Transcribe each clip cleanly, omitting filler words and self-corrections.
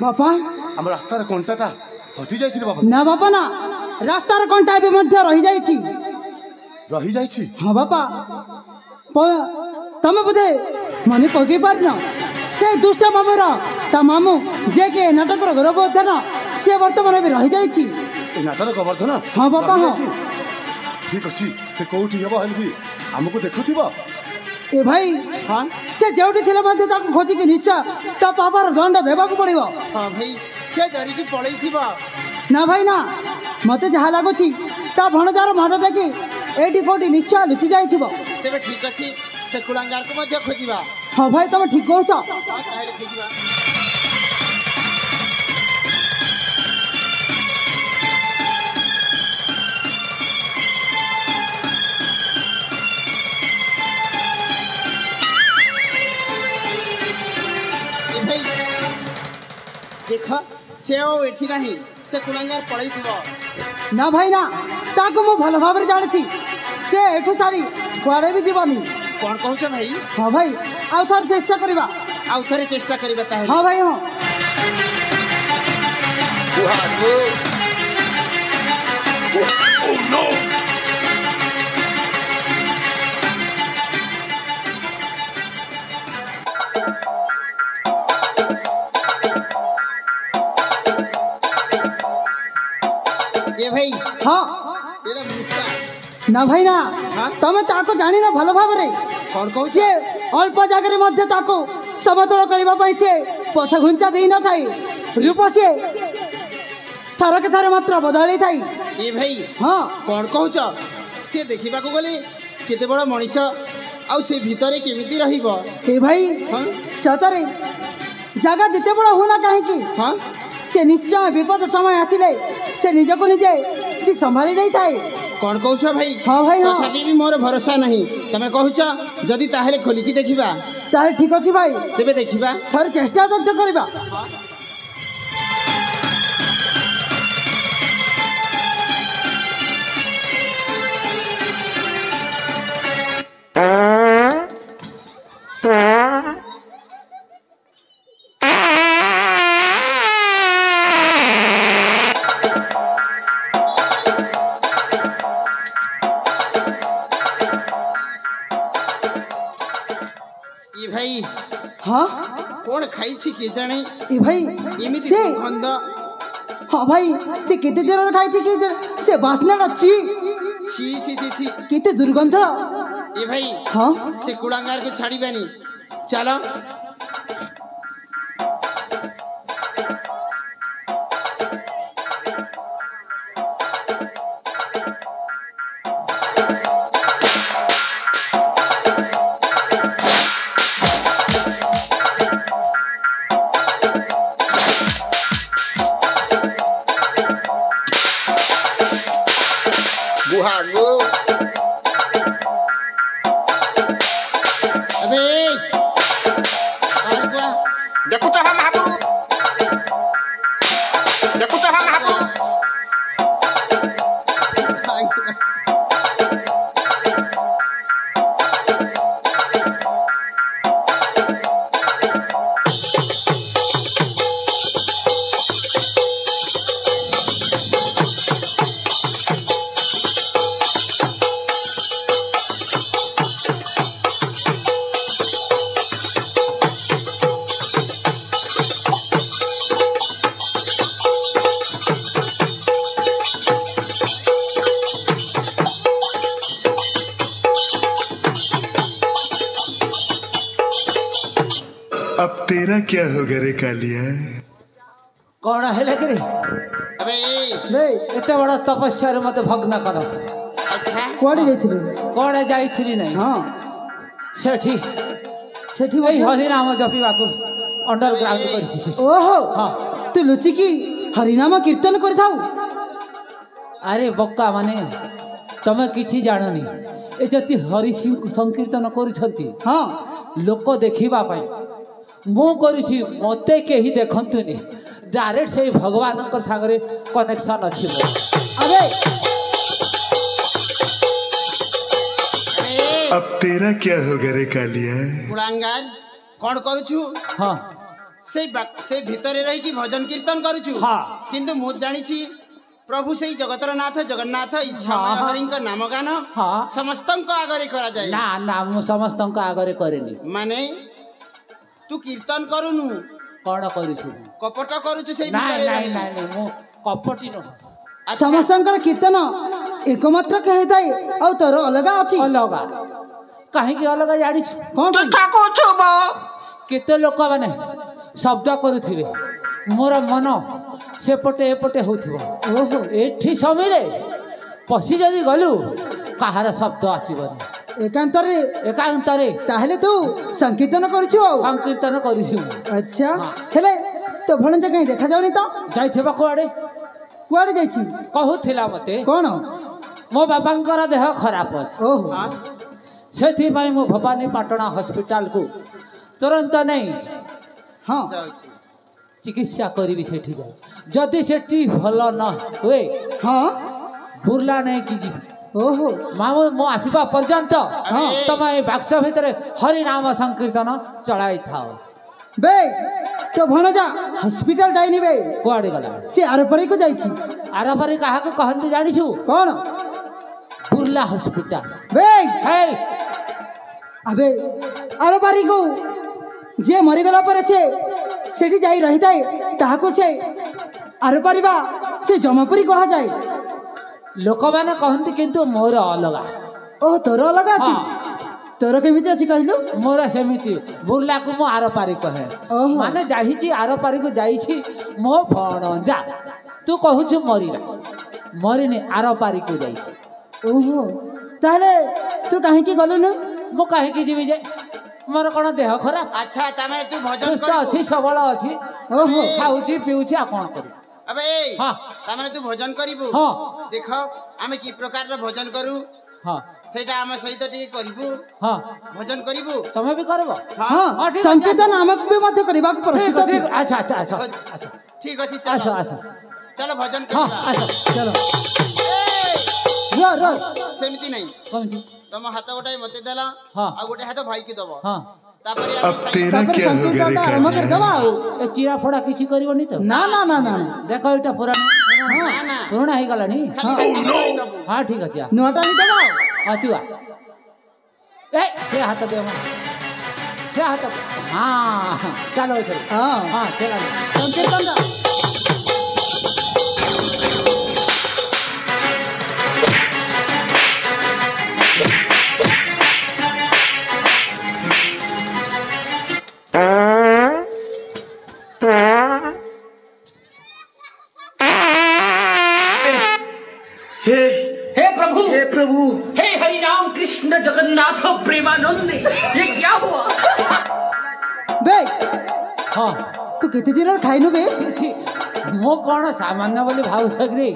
बापा हम रास्तार कंटाटा हटि जाइछि रे बाबा। ना बापा ना रास्तार कंटा एबे मध्य रही जाइछि। रही जाइछि? हाँ बापा तमे बोधे मने पकई पारना से दुष्ट मामूर ता मामू जे के नाटकर गौरवर्धन से वर्तमान भी रही जाइछि। ए नाटक गोवर्धन? हाँ बापा हाँ। ठीक अछि से कोठी हेबो हलबी हमको देखुथिबो। ए भाई हाँ से जेउठी थिले मध्ये ताको खोजी के निश्चय ता पापार दंड देबा को पड़िबो। हाँ भाई से डरी की पड़ई थिबा ना भाई ना मते जहा लागुछि ता भणजार माड देखि एडी कोठी निश्चय लुचि जाइथिबो। तेबे ठीक अछि से कुलांगार को मध्य खोजिबा। हाँ भाई तुम ठीक कहछ। हाँ ताहेले खोजिबा। ए भाई देख से ओ एठी नहीं से कुलांगार पड़ई थिबो। ना भाई ना ताको मु भल भाबरे जानिछि से एठु सारी कुआडे भी जीवनी। कौन कहूछ भाई? हाँ भाई आउ थर चेष्टा करिबा। आउ थरे चेष्टा करिबा ताहेले। हाँ भाई हाँ ओह नो ए भाई हाँ सेडा मुसा ना भाई ना हाँ? तमे ताको जानि ना भल भाबरे कौन कहूछ? से अल्प जागरे मध्य ताको समतल करिबा पई से पछ घुंचा देई न थाई रूप से थरक थर मात्र बदली थाई। ए भाई हाँ कौन कहूछ? से देखिबा को गले केते बड़ मनीष आउ से भितरे केमिति रहिबो। ए भाई हाँ? सतरे जगह जिते बड़ा होना कहीं की हाँ से निश्चय विपद समय आसिले से निज को निजे से संभाली नहीं थाए। कौन कहूछ भाई? हाँ भाई हाँ तथापि भी मोर भरोसा नहीं तमे कहूछ जदि ताहेले खोलिकी देखिबा तार ठीक अछि भाई तेबे देखिबा। थर चेष्टा तो करिबा। ए भाई हाँ कौन खाई छी के जाने ए भाई एमिति से गंध। हाँ भाई से केते जोर खाई छी के से बासना अछि छी छी छी छी केते दुर्गंध। ए भाई हाँ से कुलांगार के छाड़ीबानी चलो। बुहागो अबे बाहर कुआ देखो तो हम हापुर देखो तो हम हापुर अब तेरा क्या होगा रे कालिया? कौन है करे अबे नहीं एते बड़ा तपस्या मत भग्न कर। अच्छा कुआडे जाइथिलु? कौन जाइथिली नहीं हाँ सेठी सेठी वही मध्य हरिनाम जपिबा को अंडरग्राउंड करछि सेठी। ओहो हाँ तू लुचि की हरिनाम कीर्तन करथाउ। अरे बक्का माने तमे किछि जाननी ए जति हरि संकीर्तन करूछंती हाँ लोक देखिबा पाई मु करूछि मते केही देखंतुनी डायरेक्ट से भगवान सागरे कनेक्शन अच्छी। अरे अब तेरा क्या होगा रे कालिया? कुलांगार कौन करूछु? हाँ से भितरे रही कि भजन कीर्तन करूछु हाँ। किंतु मु जानिछि प्रभु सेई जगतर नाथ जगन्नाथ इच्छामय हाँ। हरिंक नाम गान हाँ। समस्तंक आगरे करा जाए ना ना मु समस्तंक आगरे करेनी माने तू कीर्तन करूनु कौन करी कपट करूछु सेई नाଇଁ भितरे ନାଇଁ रही। ନାଇଁ ନାଇଁ ମୁଁ କପଟି ନୁହଁ ସମସ୍ତଙ୍କର କୀର୍ତ୍ତନ ଏକମାତ୍ର କହିଥାଏ ଆଉ ତୋର ଅଲଗା ଅଛି ଅଲଗା କାହିଁକି ଅଲଗା ଜାଣିଛୁ କ'ଣ ପାଇଁ? କଥା କହୁଛୁ ବୋ କେତେ ଲୋକମାନେ ଶବ୍ଦ କରୁଥିବେ ମୋର ମନ ସେପଟେ ଏପଟେ ହେଉଥିବ ଓହୋ ଏଠି ସମୟରେ ପଶି ଯଦି ଗଲୁ କାହାର ଶବ୍ଦ ଆସିବନି ଏକାନ୍ତରେ ଏକାନ୍ତରେ ତାହେଲେ ତୁ ସଂକୀର୍ତ୍ତନ କରୁଛୁ ଆଉ ସଂକୀର୍ତ୍ତନ କରିଛୁ ଆଚ୍ଛା ହେଲେ ତୋ ଭଣଜା କାହିଁ ଦେଖାଯାଉନି ତ ଯାଇଥିବା କୁଆଡ଼େ କୁଆଡ଼େ ଯାଇଛି କହୁଥିଲା ମୋତେ କ'ଣ ମୋ ବାପାଙ୍କର ଦେହ ଖରାପ ଅଛି ଓହୋ ସେଥିପାଇଁ ମୁଁ ଭବାନୀପାଟଣା ହସ୍ପିଟାଲକୁ ତୁରନ୍ତ ନେଇ ହଁ ଯାଉଛି ଚିକିତ୍ସା କରିବି ସେଠି ଯାଇ ଯଦି ସେଠି ଭଲ ନ ହୁଏ ହଁ ବୁର୍ଲା ନେଇକି ଯିବି ଓହୋ ମୁଁ ଆସିବା ପର୍ଯ୍ୟନ୍ତ ହଁ। ତମେ ଏ ବାକ୍ସ ଭିତରେ ହରିନାମ ସଂକୀର୍ତ୍ତନ ଚଳାଇଥାଅ ବେ ତୋ ଭଣଜା ହସ୍ପିଟାଲ ଯାଇନି ବେ କୁଆଡ଼େ ଗଲା ସେ ଆରପାରିକୁ ଯାଇଛି ଆରପାରି କାହାକୁ କହନ୍ତି ଜାଣିଛୁ କ'ଣ ବୁର୍ଲା ହସ୍ପିଟାଲ ବେ ହେ ଆବେ ଆରପାରିକୁ ଯିଏ ମରିଗଲା ପରେ ସେ ସେଠି ଯାଇ ରହିଥାଏ ତାହାକୁ ସେ ଆରପାରିବା ସେ ଜମପୁରୀ କୁହାଯାଏ ଲୋକମାନେ କହନ୍ତି କିନ୍ତୁ ମୋର ଅଲଗା ଓହ ତୋର ଅଲଗା ଅଛି ହଁ। ତୋର କେମିତି ଅଛି କହିଲୁ ମୋର ସେମିତି ବୁର୍ଲାକୁ ମୁଁ ଆରପାରି କହେ ଓହୋ। ମାନେ ଯାଇଛି ଆରପାରିକୁ ଯାଇଛି ମୋ ଭଣଜା ତୁ କହୁଛୁ ମରିଲା ମରିନି ଆରପାରିକୁ ଯାଇଛି ଓହୋ ତାହେଲେ ତୁ କାହିଁକି ଗଲୁନୁ ମୁଁ କାହିଁକି ଯିବି ଯେ ମୋର କ'ଣ ଦେହ ଖରାପ ଆଚ୍ଛା ତାମାନେ ତୁ ଭଜନ ସୁସ୍ଥ କରିବୁ ଅଛି ସବଳ ଅଛି ଓହୋ ଖାଉଛି ପିଉଛି ଆଉ କ'ଣ କରିବି अबे हाँ। तामाने तू भजन करिबु हाँ। देख आमे की प्रकार रो भजन करू ହଁ सेटा आमे सहित टी करिबु ହଁ भजन करिबु ତମେ ବି କରିବ ହଁ ହଁ, ଠିକ୍ ଅଛି, ସଂକୀର୍ତ୍ତନ ଆମକୁ ବି ମଧ୍ୟ କରିବାକୁ ଠିକ୍ ପ୍ରସ୍ତୁତ ଅଛି ଅଛି ଆଚ୍ଛା ଆଚ୍ଛା ଆଚ୍ଛା ଆଚ୍ଛା ठीक अछि ଆସ चलो ଆସ चलो भजन ହଁ करिबा ଆସ ଚାଲ ए ର सेमती नहीं କେମିତି तम हाथ गोटे मते देला हाँ। आ गोटे हाथ भाई की दबो ହଁ तापरे अब आमे तेरा ତାପରେ क्या होगा रे ସଂକୀର୍ତ୍ତନଟା ଆରମ୍ଭ कालिया କରିଦେବା ଆଉ ଏ ଚିରା ଫୋଡ଼ା କିଛି କରିବନି ତ ନା ନା ନା ନା ଦେଖ ଏଇଟା ପୁରାଣ ना ना ପୁରୁଣା ହେଇଗଲାଣି खाली हाथ धरि दबो ହଁ ଠିକ୍ ଅଛି ନୂଆଟା ହେଇଦେବା ଆଉ ହଁ ତୁ ଆ ଏ ସେ ହାତ ଦେ ମୋ ସେ ହାତ ଦେ। ହଁ ଚାଲ ଏଥର ହଁ ହଁ ଚାଲ ସଂକୀର୍ତ୍ତନଟା हे प्रभु हे हरि राम कृष्ण जगन्नाथ प्रेमानंद ये क्या हुआ ବେ ହଁ ତୁ କେତେ ଦିନର ଖାଇନୁ ବେ କିଛି ମୁଁ କ'ଣ ସାମାନ୍ୟ ବୋଲି ଭାବୁଛ କି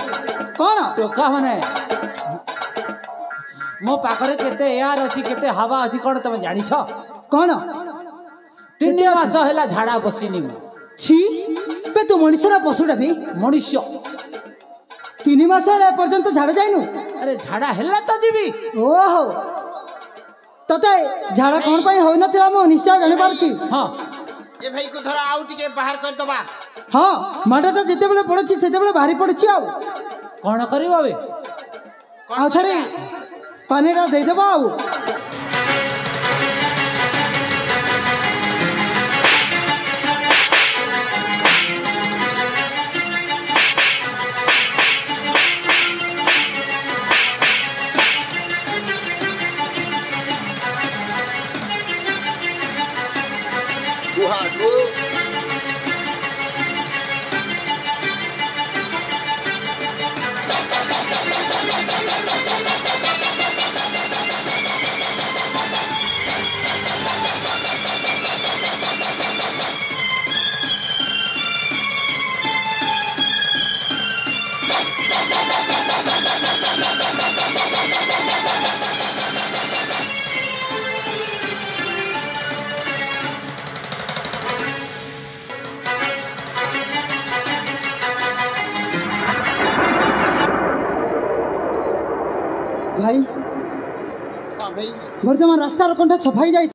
କ'ଣ ଟୋକା ମାନେ ମୋ ପାଖରେ କେତେ ଏୟାର ଅଛି କେତେ ହାୱା ଅଛି କ'ଣ ତମେ ଜାଣିଛ କ'ଣ 3 ମାସ ହେଲା ଝାଡ଼ା ବସିନି ମୁଁ ଛି ବେ ତୁ ମଣିଷର ପଶୁଟା ବେ ମଣିଷ 3 ମାସ ହେଲା ଏପର୍ଯ୍ୟନ୍ତ ଝାଡ଼ା ଯାଇନୁ ଆରେ ଝାଡ଼ା ହେଲେ ତ ଯିବି ଓହୋ ତତେ ଝାଡ଼ା କ'ଣ ପାଇଁ ହୋଇନଥିଲା ମୁଁ ନିଶ୍ଚୟ ଜାଣିପାରୁଛି ହଁ ए भाई को धरा आउ टिके बाहर कर दबा ହଁ ମାଡ଼ଟା ଯେତେବେଳେ ପଡ଼ୁଛି ସେତେବେଳେ ବାହାରି ପଡ଼ୁଛି ଆଉ କ'ଣ କରିବ ଏବେ ଆଉ ଥରେ ପାଣିଟା ଦେଇଦେବା ଆଉ ଭାଇ हां भाई ବର୍ତ୍ତମାନ ରାସ୍ତାର କଣ୍ଟା ସଫା ହେଇଯାଇଛି